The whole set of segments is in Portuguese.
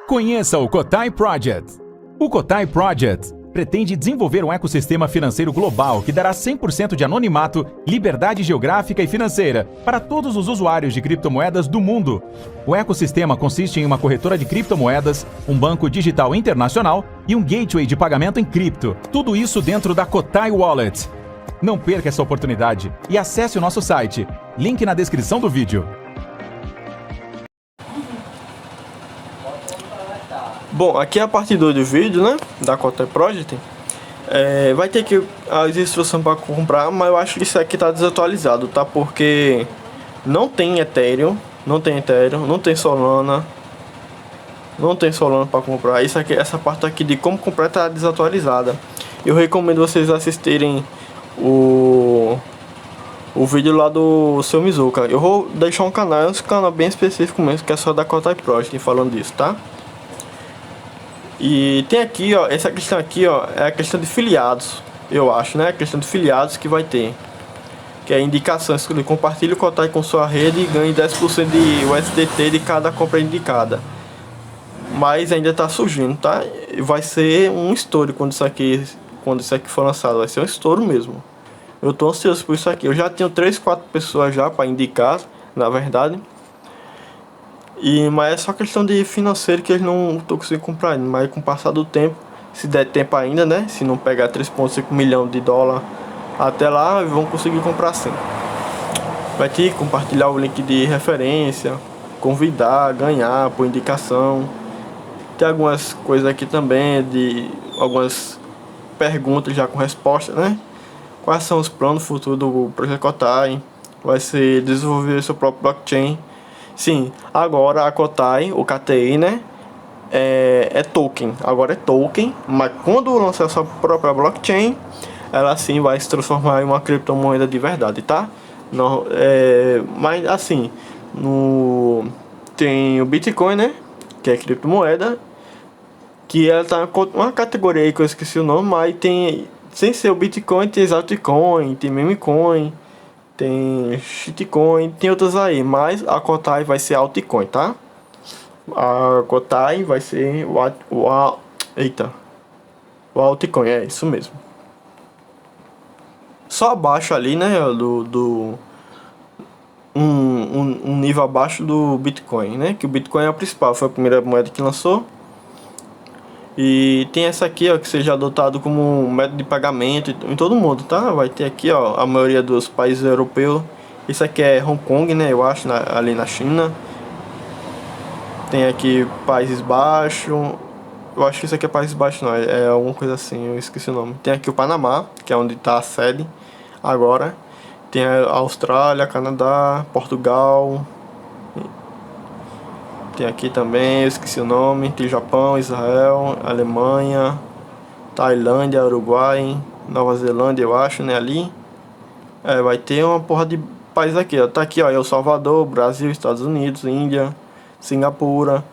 Conheça o Kotai Project. O Kotai Project pretende desenvolver um ecossistema financeiro global que dará 100% de anonimato, liberdade geográfica e financeira para todos os usuários de criptomoedas do mundo. O ecossistema consiste em uma corretora de criptomoedas, um banco digital internacional e um gateway de pagamento em cripto. Tudo isso dentro da Kotai Wallet. Não perca essa oportunidade e acesse o nosso site. Link na descrição do vídeo. Bom, aqui é a parte 2 do vídeo, né, da Kotai Project. Vai ter aqui as instruções para comprar, mas eu acho que isso aqui tá desatualizado, tá? Porque não tem Ethereum, não tem Solana, para comprar. Isso aqui, essa parte aqui de como comprar tá desatualizada. Eu recomendo vocês assistirem o vídeo lá do seu Mizuka. Eu vou deixar um canal bem específico mesmo, que é só da Kotai Project, falando disso, tá? E tem aqui, ó, essa questão aqui, ó, é a questão de filiados, eu acho, né? A questão de filiados que vai ter, que é indicações, que compartilhe o Kotai com sua rede e ganhe 10% de USDT de cada compra indicada. Mas ainda tá surgindo, tá? Vai ser um estouro quando isso aqui for lançado, vai ser um estouro mesmo. Eu tô ansioso por isso aqui. Eu já tenho 3, 4 pessoas já para indicar, na verdade. Mas é só questão de financeiro que eles não estão conseguindo comprar ainda. Mas com o passar do tempo, se der tempo ainda, né? Se não pegar 3,5 milhão de dólar até lá, vão conseguir comprar sim. Vai ter que compartilhar o link de referência, convidar, ganhar por indicação. Tem algumas coisas aqui também, de algumas perguntas já com resposta, né? Quais são os planos futuros do projeto Kotai? Vai ser desenvolver seu próprio blockchain. Sim, agora a Kotai, o KTI, né? É token. Agora é token, mas quando lançar a sua própria blockchain, ela sim vai se transformar em uma criptomoeda de verdade, tá? Não, mas assim, tem o Bitcoin, né? Que é criptomoeda, que ela tá uma categoria aí que eu esqueci o nome, mas tem, sem ser o Bitcoin, tem altcoin, tem memecoin, tem shitcoin, tem outras aí, mas a Kotai vai ser altcoin, tá? A Kotai vai ser o altcoin, é isso mesmo. Só abaixo ali, né, um nível abaixo do Bitcoin, né? Que o Bitcoin é o principal, foi a primeira moeda que lançou. E tem essa aqui, ó, que seja adotado como um método de pagamento em todo mundo, tá? Vai ter aqui, ó, a maioria dos países europeus. Isso aqui é Hong Kong, né? Eu acho, ali na China. Tem aqui Países Baixos. Eu acho que isso aqui é Países Baixos, não. É alguma coisa assim, eu esqueci o nome. Tem aqui o Panamá, que é onde está a sede agora. Tem a Austrália, Canadá, Portugal. Tem aqui também, eu esqueci o nome. Tem Japão, Israel, Alemanha, Tailândia, Uruguai, Nova Zelândia, eu acho, né, ali. Vai ter uma porra de país aqui, ó. Tá aqui, ó, El Salvador, Brasil, Estados Unidos, Índia, Singapura,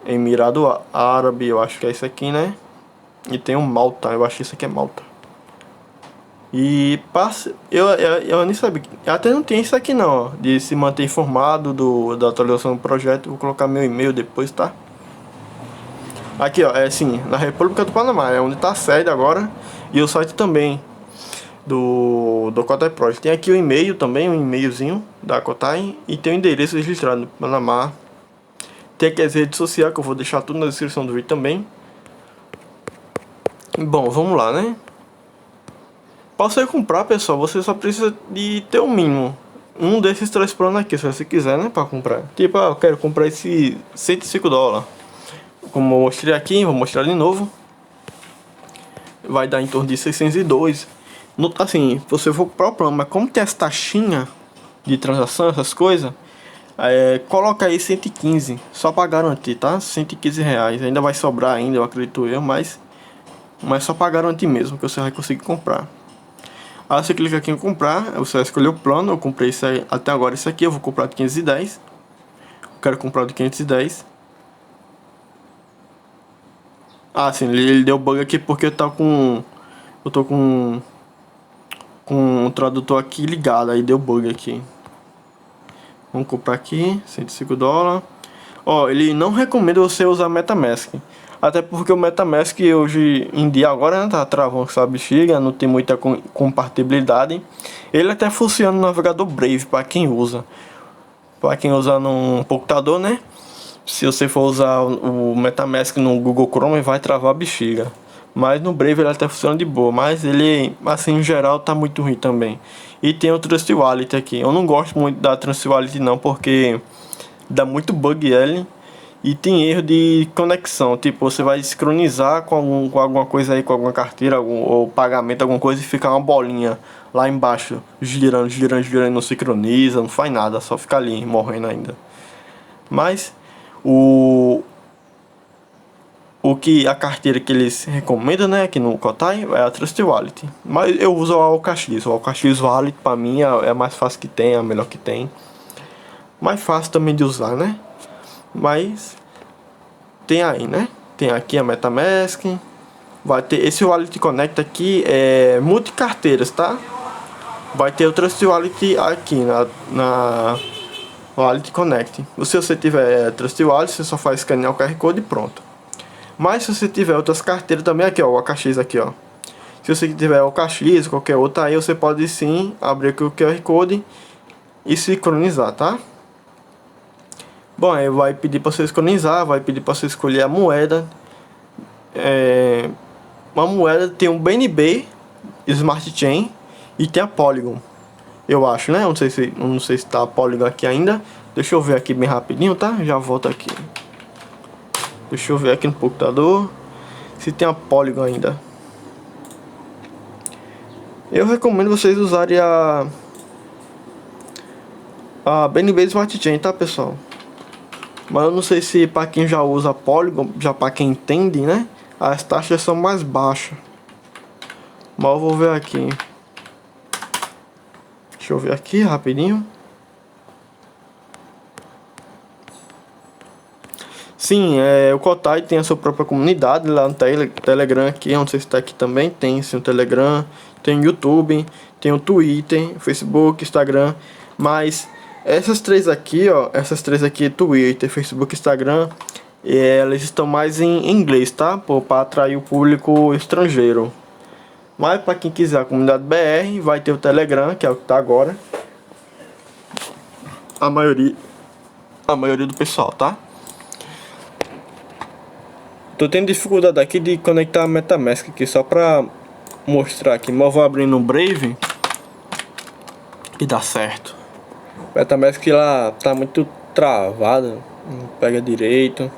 Emirado Árabe, eu acho que é isso aqui, né? E tem um Malta, eu acho que isso aqui é Malta. E eu nem sabia, até não tem isso aqui não, ó, de se manter informado da atualização do projeto. Vou colocar meu e-mail depois, tá? Aqui, ó, é assim, na República do Panamá, é onde tá a sede agora. E o site também do Kotai Project. Tem aqui o e-mail também, um e-mailzinho da Kotai. E tem o endereço registrado no Panamá. Tem aqui as redes sociais, que eu vou deixar tudo na descrição do vídeo também. Bom, vamos lá, né? Para você comprar, pessoal, você só precisa de ter o mínimo um desses 3 planos aqui, se você quiser, né, para comprar. Tipo, eu quero comprar esse 105 dólares. Como eu mostrei aqui, vou mostrar de novo. Vai dar em torno de 602. Assim, você for comprar o plano, mas como tem essa taxinha de transação, essas coisas, coloca aí 115, só para garantir, tá? 115 reais. Ainda vai sobrar ainda, eu acredito eu, mas só para garantir mesmo que você vai conseguir comprar. Aí você clica aqui em comprar, você vai escolher o plano. Eu comprei isso aí, até agora isso aqui, eu vou comprar de 510. Eu quero comprar de 510. Ah, sim, ele deu bug aqui porque eu tô com um tradutor aqui ligado, aí deu bug aqui. Vamos comprar aqui, 105 dólares. Ó, ele não recomenda você usar MetaMask. Até porque o MetaMask hoje em dia agora, né, tá travando essa bexiga, não tem muita compatibilidade. Ele até funciona no navegador Brave para quem usa. Para quem usa num computador, né? Se você for usar o MetaMask no Google Chrome, vai travar a bexiga. Mas no Brave ele até funciona de boa. Mas ele, assim, em geral, tá muito ruim também. E tem o Trust Wallet aqui. Eu não gosto muito da Trust Wallet não, porque dá muito bug ele. E tem erro de conexão. Tipo, você vai sincronizar com alguma coisa aí, com alguma carteira, ou pagamento, alguma coisa, e fica uma bolinha lá embaixo, girando, girando, girando, não sincroniza, não faz nada, só fica ali, morrendo ainda. Mas o que a carteira que eles recomendam, né, aqui no Kotai é a Trust Wallet. Mas eu uso o OKX. O OKX Wallet para mim é a mais fácil que tem, é a melhor que tem. Mais fácil também de usar, né? Mas tem aí, né? Tem aqui a MetaMask. Vai ter esse Wallet Connect aqui, é multicarteiras, tá? Vai ter o Trust Wallet aqui na Wallet Connect. Se você tiver Trust Wallet, você só faz escanear o QR Code e pronto. Mas se você tiver outras carteiras também, aqui ó, o OKX aqui ó. Se você tiver o OKX, qualquer outra aí, você pode sim abrir aqui o QR Code e sincronizar, tá? Bom, aí vai pedir para você sincronizar, vai pedir para você escolher a moeda. Uma moeda tem um BNB, Smart Chain e tem a Polygon. Eu acho, né? Não sei se tá a Polygon aqui ainda. Deixa eu ver aqui bem rapidinho, tá? Já volto aqui. Deixa eu ver aqui no computador se tem a Polygon ainda. Eu recomendo vocês usarem a BNB Smart Chain, tá, pessoal? Mas eu não sei se para quem já usa a Polygon, já para quem entende, né? As taxas são mais baixas. Mas eu vou ver aqui. Deixa eu ver aqui rapidinho. Sim, o Kotai tem a sua própria comunidade lá no Telegram aqui, não sei se está aqui também, tem sim o Telegram, tem o YouTube, tem o Twitter, Facebook, Instagram, mas essas três aqui, ó, Twitter, Facebook, Instagram, elas estão mais em inglês, tá? Para atrair o público estrangeiro. Mas para quem quiser a comunidade BR, vai ter o Telegram, que é o que tá agora. A maioria do pessoal, tá? Tô tendo dificuldade aqui de conectar a MetaMask aqui, só pra mostrar aqui. Mas eu vou abrir no Brave e dá certo. A MetaMask lá tá muito travada, não pega direito.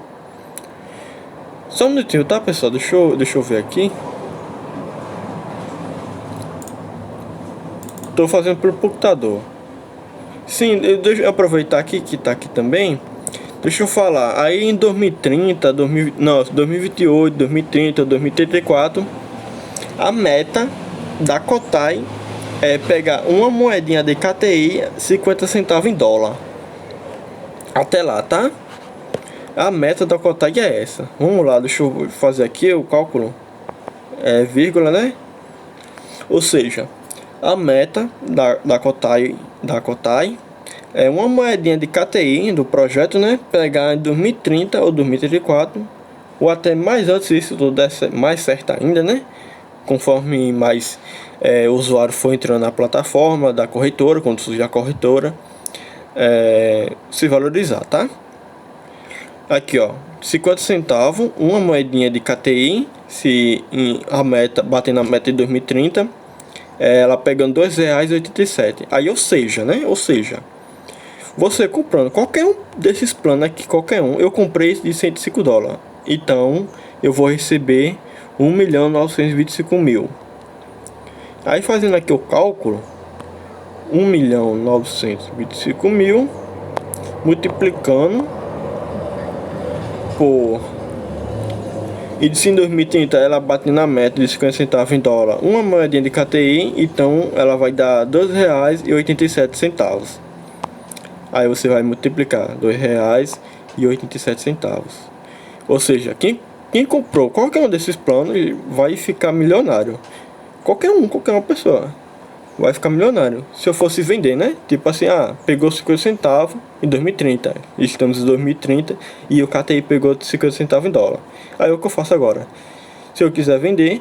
Só um minutinho, tá, pessoal? Deixa eu ver aqui. Tô fazendo pelo computador. Sim, deixa eu aproveitar aqui que tá aqui também. Deixa eu falar, aí em 2030, 2028, 2030, 2034, a meta da Kotai é pegar uma moedinha de KTI 50 centavos em dólar. Até lá, tá? A meta da Kotai é essa. Vamos lá, deixa eu fazer aqui o cálculo. Vírgula, né? Ou seja, a meta da Kotai é uma moedinha de KTI do projeto, né? Pegar em 2030 ou 2034, ou até mais antes, se isso tudo der mais certo ainda, né? Conforme mais o usuário for entrando na plataforma da corretora, quando surgir a corretora, se valorizar, tá? Aqui ó, 50 centavos, uma moedinha de KTI, se a meta bater na meta de 2030, ela pegando R$2,87. Aí ou seja, né? Ou seja, você comprando qualquer um desses planos aqui, qualquer um, eu comprei esse de $105. Então eu vou receber 1.925.000. Aí fazendo aqui o cálculo, 1.925.000 multiplicando por, e se em 2030 ela bate na meta de 50 centavos em dólar, uma moedinha de KTI, então ela vai dar R$2,87. Aí você vai multiplicar R$2,87. Ou seja, quem comprou qualquer um desses planos vai ficar milionário. Qualquer uma pessoa. vai ficar milionário. Se eu fosse vender, né? Tipo assim, pegou 50 centavos em 2030. Estamos em 2030 e o KTI pegou 50 centavos em dólar. Aí o que eu faço agora? Se eu quiser vender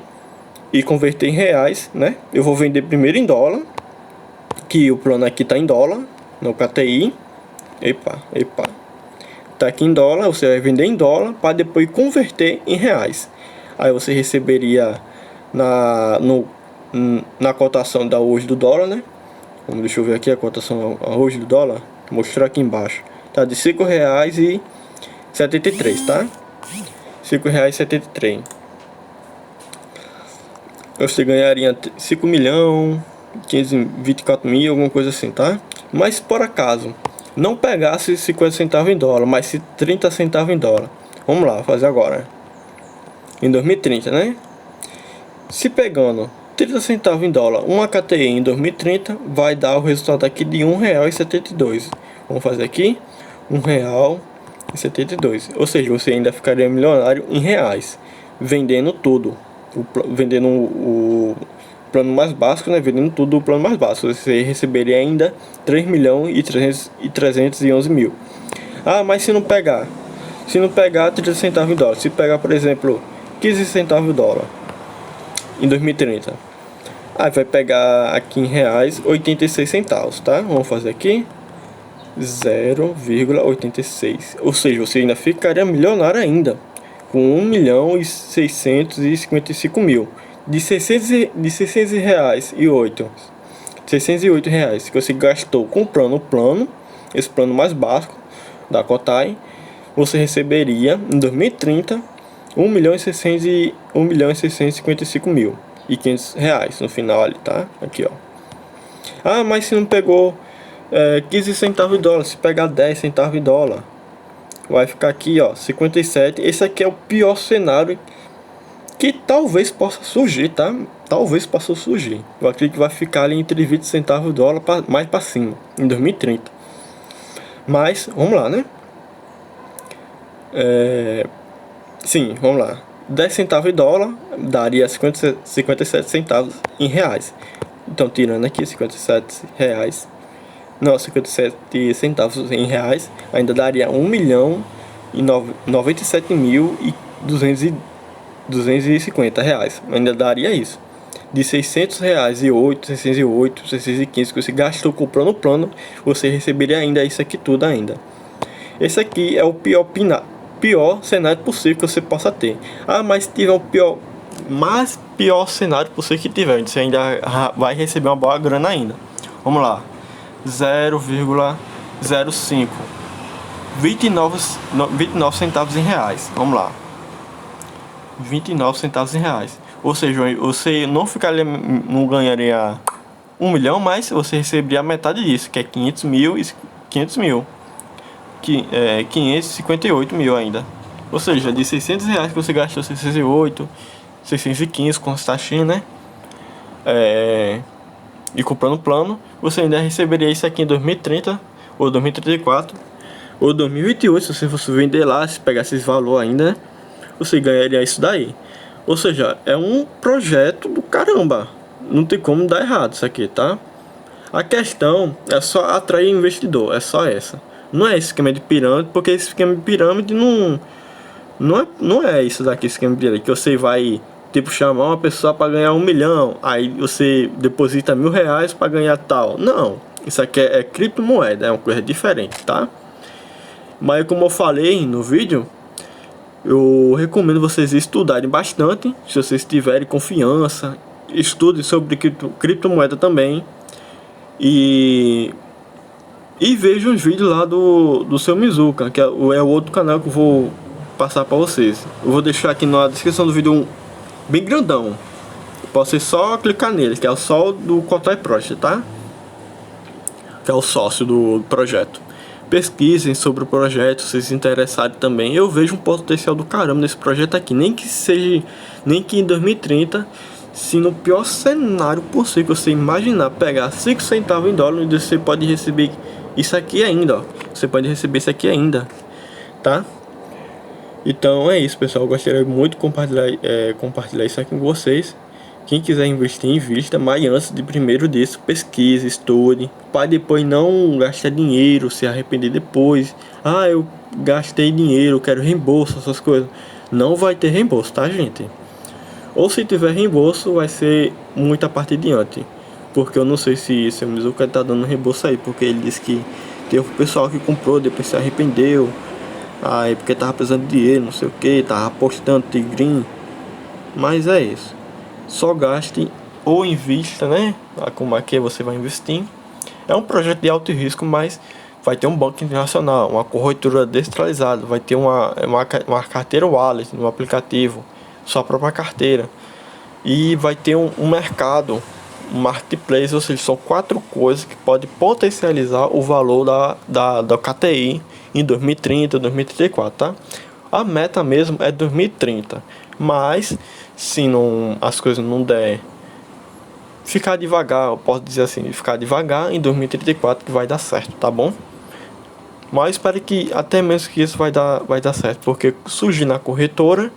e converter em reais, né? Eu vou vender primeiro em dólar, que o plano aqui tá em dólar, no KTI. Epa. Tá aqui em dólar, você vai vender em dólar para depois converter em reais. Aí você receberia na cotação da hoje do dólar, né? Deixa eu ver aqui a cotação hoje do dólar. Vou mostrar aqui embaixo. Tá de R$ 5,73, tá? R$ 5,73. Você ganharia 5 milhões, 24 mil, alguma coisa assim, tá? Mas por acaso não pegasse 50 centavos em dólar, mas se 30 centavos em dólar. Vamos lá, fazer agora. Em 2030, né? Se pegando 30 centavos em dólar, uma KTI em 2030 vai dar o resultado aqui de R$ 1,72. Vamos fazer aqui R$ 1,72. Ou seja, você ainda ficaria milionário em reais, vendendo tudo, vendendo o plano mais básico, né? Vendendo tudo o plano mais básico, você receberia ainda 3.311 mil. Mas se não pegar 30 centavos em dólar, se pegar, por exemplo, 15 centavos em dólar em 2030, vai pegar aqui em reais 86 centavos, tá? Vamos fazer aqui 0,86. Ou seja, você ainda ficaria milionário ainda, com 1.655.000 de 600 reais e 608 reais que você gastou comprando o plano, esse plano mais básico da Kotai. Você receberia em 2030 1.655.500 reais no final ali, tá? Aqui, ó. Mas se não pegou 15 centavos de dólar, se pegar 10 centavos de dólar, vai ficar aqui, ó, 57. Esse aqui é o pior cenário que talvez possa surgir, tá? Talvez possa surgir. Eu acredito que vai ficar ali entre 20 centavos de dólar mais para cima em 2030. Mas vamos lá, né? Sim, vamos lá. 10 centavos de dólar daria 57 centavos em reais. Então, tirando aqui 57 reais, não, 57 centavos em reais, ainda daria 1.097.250 reais. Ainda daria isso. De 600 reais e 608, 615 que você gastou comprando o plano, você receberia ainda isso aqui tudo ainda. Esse aqui é o pior cenário possível que você possa ter. Mas se tiver o pior cenário possível que tiver, você ainda vai receber uma boa grana ainda. Vamos lá. 0,05 29 centavos em reais. Vamos lá. 29 centavos em reais. Ou seja, você não ganharia 1 milhão, mas você receberia a metade disso, que é 500 mil. 558 mil ainda. Ou seja, de 600 reais que você gastou 608, 615 com as taxinhas, né? E comprando plano, você ainda receberia isso aqui em 2030 ou 2034 ou 2028. Se você fosse vender lá, se pegasse esse valor ainda, né? Você ganharia isso daí. Ou seja, é um projeto do caramba. Não tem como dar errado isso aqui, tá? A questão é só atrair investidor, é só essa. Não é esquema de pirâmide, porque esse esquema de pirâmide não é isso daqui, esquema de pirâmide, que você vai tipo chamar uma pessoa para ganhar 1 milhão, aí você deposita R$1.000 para ganhar tal. Não, isso aqui é criptomoeda, é uma coisa diferente, tá? Mas como eu falei no vídeo, eu recomendo vocês estudarem bastante. Se vocês tiverem confiança, estudem sobre criptomoeda também. E vejam os vídeos lá do seu Mizuka, que é o outro canal que eu vou passar para vocês. Eu vou deixar aqui na descrição do vídeo bem grandão. Pode ser só clicar nele, que é o só do Kotai Project, tá? Que é o sócio do projeto. Pesquisem sobre o projeto, se vocês se interessarem também. Eu vejo um potencial do caramba nesse projeto aqui. Nem que em 2030, se no pior cenário possível você imaginar pegar 5 centavos em dólar, você pode receber isso aqui ainda, ó. Você pode receber isso aqui ainda, tá? Então é isso, pessoal. Eu gostaria muito de compartilhar isso aqui com vocês. Quem quiser investir, invista, mas antes de primeiro disso, pesquise, estude, para depois não gastar dinheiro, se arrepender depois. Ah, eu gastei dinheiro, quero reembolso, essas coisas. Não vai ter reembolso, tá, gente? Ou se tiver reembolso, vai ser muita parte adiante. Porque eu não sei se esse Mizuka tá dando reembolso aí, porque ele disse que teve o pessoal que comprou, depois se arrependeu. Aí porque tava precisando de dinheiro, não sei o que, tava apostando tigrinho. Mas é isso. Só gaste ou invista, né? Como aqui você vai investir. É um projeto de alto risco, mas vai ter um banco internacional, uma corretora descentralizada, vai ter uma carteira wallet no aplicativo, sua própria carteira. E vai ter um mercado, um marketplace, ou seja, são 4 coisas que podem potencializar o valor da KTI em 2030, 2034, tá? A meta mesmo é 2030, mas se não, as coisas não der, ficar devagar, eu posso dizer assim, ficar devagar, em 2034 que vai dar certo, tá bom? Mas espero que até mesmo que isso vai dar certo, porque surgir na corretora,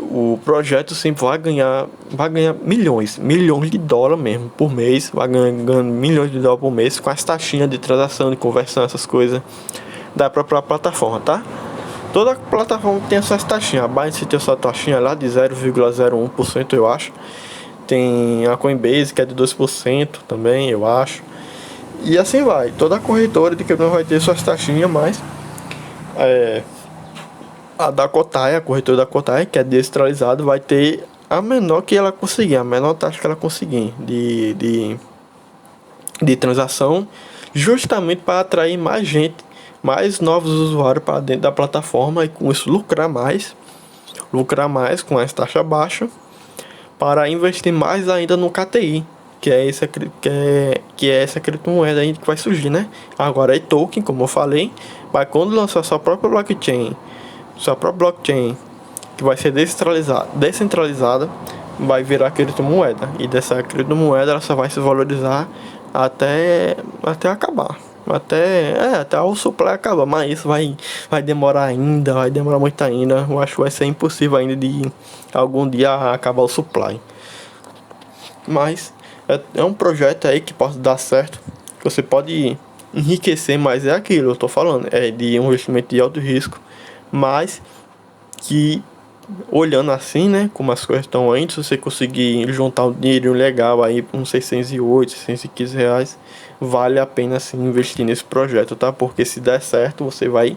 o projeto sempre vai ganhar milhões de dólares mesmo por mês, vai ganhando milhões de dólares por mês com as taxinhas de transação, de conversão, essas coisas da própria plataforma, tá? Toda plataforma tem as suas taxinhas. A Binance tem a sua taxinha lá de 0,01%, eu acho. Tem a Coinbase que é de 2% também, eu acho. E assim vai. Toda corretora de cripto vai ter suas taxinhas, mas a da Kotai, a corretora da Kotai, que é descentralizada, vai ter a menor que ela conseguir, a menor taxa que ela conseguir de transação, justamente para atrair mais gente, mais novos usuários para dentro da plataforma e com isso lucrar mais com essa taxa baixa, para investir mais ainda no KTI, que é essa criptomoeda aí que vai surgir, né? Agora é token, como eu falei, mas quando lançar sua própria blockchain, que vai ser descentralizada, vai virar criptomoeda, e dessa criptomoeda ela só vai se valorizar até acabar. Até o supply acabar, mas isso vai demorar ainda, vai demorar muito ainda. Eu acho que vai ser impossível ainda de algum dia acabar o supply. Mas é um projeto aí que pode dar certo, que você pode enriquecer, mas é aquilo, eu tô falando, é de um investimento de alto risco, mas que olhando assim, né, como as coisas estão aí, se você conseguir juntar um dinheiro legal aí, uns 608, 615 reais, vale a pena sim investir nesse projeto, tá? Porque se der certo, você vai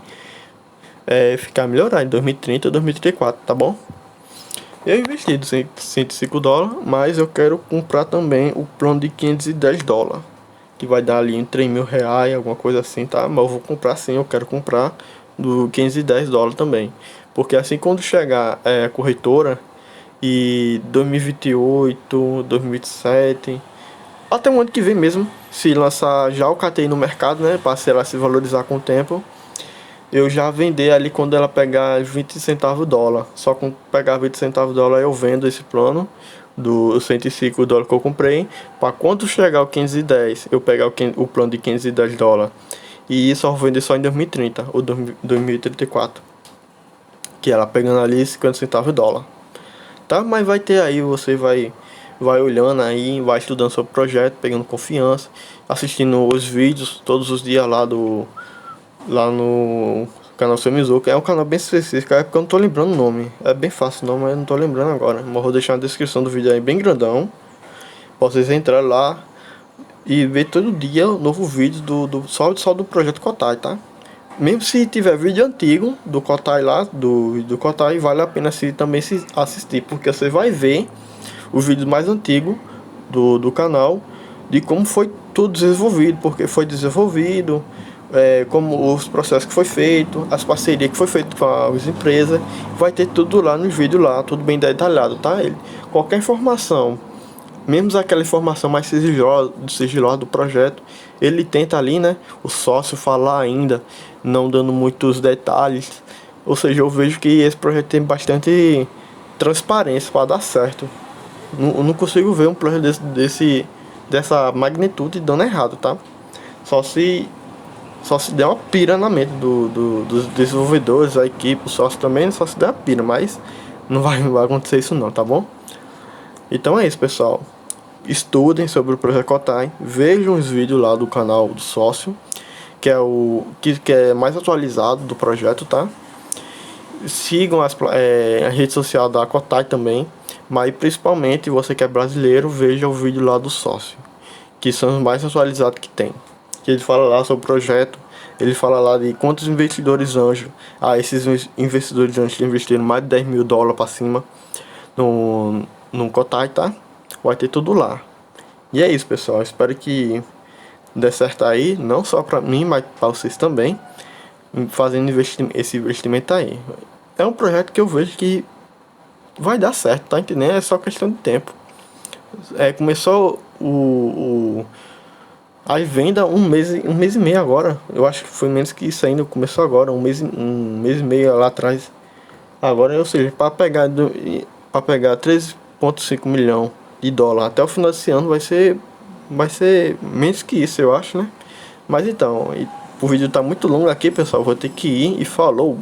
ficar melhorado em 2030, 2034, tá bom? Eu investi $105, mas eu quero comprar também o plano de $510, que vai dar ali em R$3.000, alguma coisa assim, tá? Mas eu vou comprar sim, eu quero comprar do $510 também. Porque assim quando chegar a corretora e 2028, 2027, até o ano que vem mesmo, se lançar já o KTI no mercado, né, para ela se valorizar com o tempo, eu já vender ali quando ela pegar 20 centavos dólar. Só com pegar 20 centavos dólar eu vendo esse plano do $105 que eu comprei, para quando chegar o 510, eu pegar o plano de $510 e isso eu vou vender só em 2030 ou 2034. Que ela pegando ali 50 centavos dólar, tá? Mas vai ter aí, você vai olhando aí, vai estudando sobre o projeto, pegando confiança, assistindo os vídeos todos os dias lá no canal Seu Mizuka. É um canal bem específico, é porque eu não tô lembrando o nome, é bem fácil o nome, mas eu não tô lembrando agora, mas vou deixar na descrição do vídeo aí bem grandão, pra vocês entrarem lá e ver todo dia novo vídeo só do projeto Kotai, tá? Mesmo se tiver vídeo antigo do Kotai lá, do Kotai, vale a pena também se assistir, porque você vai ver os vídeos mais antigos do canal, de como foi tudo desenvolvido, porque foi desenvolvido, como os processos que foi feito, as parcerias que foi feito com as empresas, vai ter tudo lá nos vídeos lá, tudo bem detalhado, tá? Qualquer informação, mesmo aquela informação mais sigilosa do projeto, ele tenta ali, né, o sócio falar ainda, não dando muitos detalhes. Ou seja, eu vejo que esse projeto tem bastante transparência para dar certo. Eu não consigo ver um projeto dessa magnitude dando errado, tá? Só se der uma pira na mente dos desenvolvedores, a equipe, o sócio também, só se der uma pira, mas não vai acontecer isso não, tá bom? Então é isso, pessoal. Estudem sobre o projeto Cotai, vejam os vídeos lá do canal do sócio, que é o que é mais atualizado do projeto, tá? Sigam a rede social da Cotai também, mas principalmente você que é brasileiro, veja o vídeo lá do sócio, que são os mais atualizados que tem. Que ele fala lá sobre o projeto, ele fala lá de quantos investidores anjos, esses investidores anjos investiram mais de 10 mil dólares para cima no Cotai, tá? Vai ter tudo lá. E é isso, pessoal, espero que dê certo aí, não só para mim, mas para vocês também, fazendo esse investimento aí. É um projeto que eu vejo que vai dar certo, tá entendendo? É só questão de tempo. Começou a venda um mês e meio agora. Eu acho que foi menos que isso ainda. Começou agora, um mês e meio lá atrás. Agora, ou seja, para pegar 3,5 milhão de dólares até o final desse ano vai ser menos que isso, eu acho, né? Mas então, o vídeo tá muito longo aqui, pessoal. Vou ter que ir e falou.